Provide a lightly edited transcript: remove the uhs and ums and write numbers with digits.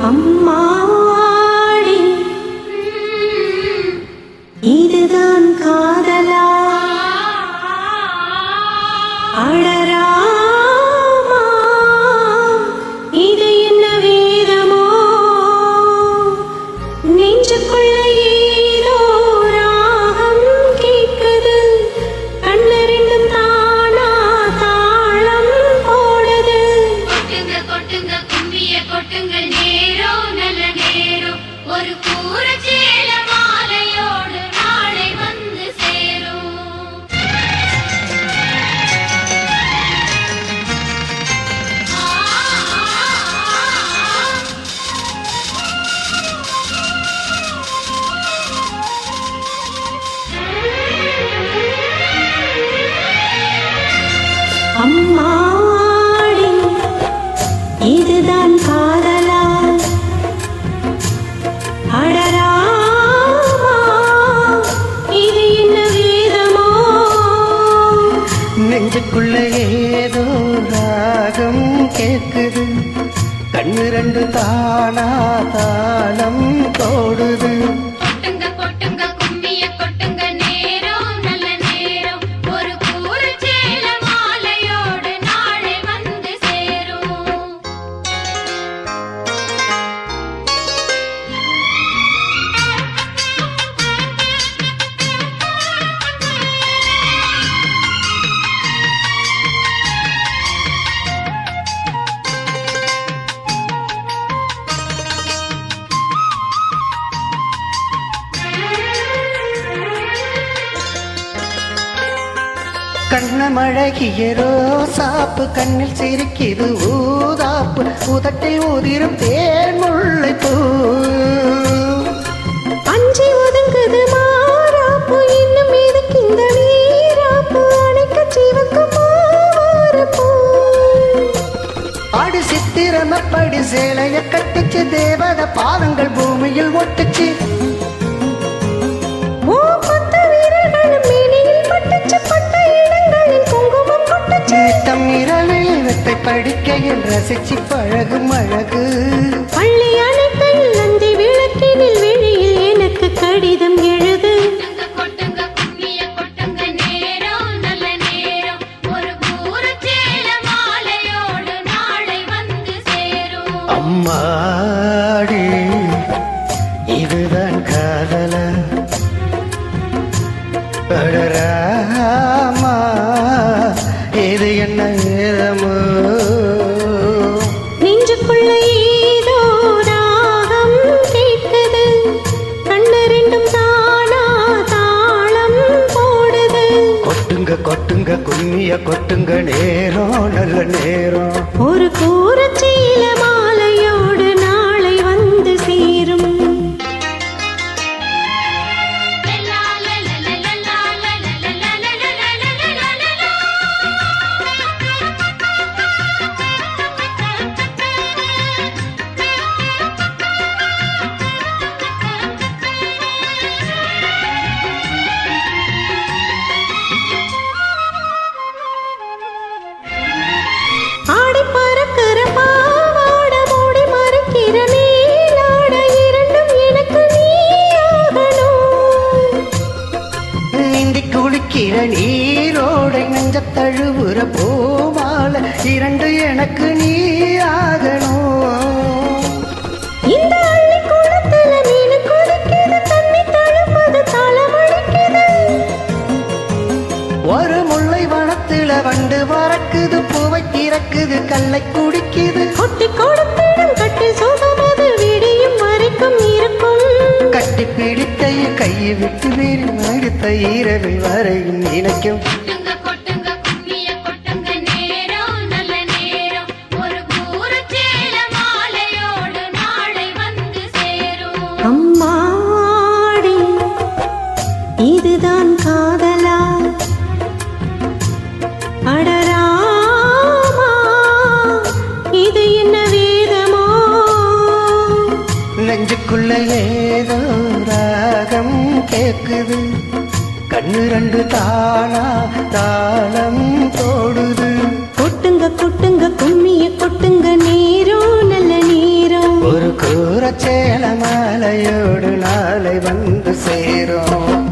அம்மாடி இதுதான் காதலா அடராமா இது என்ன வேதமோ நெஞ்சுக்குள்ள ஏதோ ராகம் கேட்குது கண்ணு ரெண்டும் தானா தாளம் போடுது கொட்டுங்க கொட்டுங்க கும்மிய கொட்டுங்க நேரம் நல்ல நேரம் ஒரு கூற சேல மாலையோடு நாளை வந்து சேரும் அம்மாடி இதுதான் காதலா அடராமா இது என்ன வேதமோ நெஞ்சுக்குள்ள ஏதோ ராகம் கேட்குது கண்ணு ரெண்டு தானா தாளம் போடுது கொட்டுங்க கொட்டுங்க கும்மிய கொட்டுங்க நேரம் நல்ல நேரம் ஒரு கூற சேல மாலையோடு நாளை வந்து சேரும் கண்ணமழகியரோ சாப்பு கண்ணில் சிரிக்கிது ஊதாப்பு உதட்டில் உதிரும் தேன் முல்லைப்பூ அஞ்சி ஒதுங்குது மாறாப்பு இன்னும் எதுக்கு இந்த வீராப்பு அணைக்க சிவக்கு மாறப்போ ஆடி சித்திரமப்படி சேலைய கட்டிச்சு தேவத பாதங்கள் பூமியில் ஒட்டுச்சு நித்தம் இரவில் வெட்டை படிக்கையில் ரசிச்சு பழகும் அழகு பள்ளி அணைக்கையில் நந்தி விளக்கினில் வெளியில் எனக்கு கடிதம் எழுது கொட்டுங்க கும்மிய கொட்டுங்க நேரம் நல்ல நேரம் ஒரு கூற சேல மாலையோடு நாளை வந்து சேரும் அம்மாடி இதுதான் காதலா அடராமா இது என்ன வேதமோ நெஞ்சுக்குள்ள ஏதோ ராகம் கேட்குது கண்ணு ரெண்டும் தானா தாளம் போடுது கொட்டுங்க கொட்டுங்க கும்மிய கொட்டுங்க நேரம் நல்ல நேரம் ஒரு கூரச்சீல மாலையோடு நாளை வந்து சேரும் ஆடி பறக்கிற பாவாட மூடி மறைக்கிற மேலாட இரண்டும் எனக்கு நீயாகணும் நீந்தி குளிக்கிற நீரோடை நெஞ்ச தழுவுற பூமால இரண்டு எனக்கு நீ ஆகணும் இந்த அள்ளி குளத்துல மீன் குதிக்குது தண்ணி தழுப்பது தளமடிக்குது ஒரு முல்லை வனத்துல வண்டு பறக்குது பூவை திறக்குது கல்லை குடிக்குது கொட்டி கொடுத்திடும் கட்டி சுகமது விடியும் வரைக்கும் இருக்கும் கட்டி பிடித்த கையை விட்டு வேறு அடுத்த இரவில் வரையும் நினைக்கும் கொட்டுங்க கொட்டுங்க கும்மிய கொட்டுங்க நேரம் நல்ல நேரம் ஒரு கூற சேல மாலையோடு நாளை வந்து சேரும் அம்மாடி இதுதான் காதலா அடராமா இது என்ன வேதமோ நெஞ்சுக்குள்ள ஏதோ ராகம் கேக்குது கண்ணு ரெண்டு தானா தாளம் போடுது கொட்டுங்க கொட்டுங்க கும்மிய கொட்டுங்க நேரம் நல்ல நேரம் ஒரு ஊரச்சேல மாலையோடு நாளை வந்து சேரும்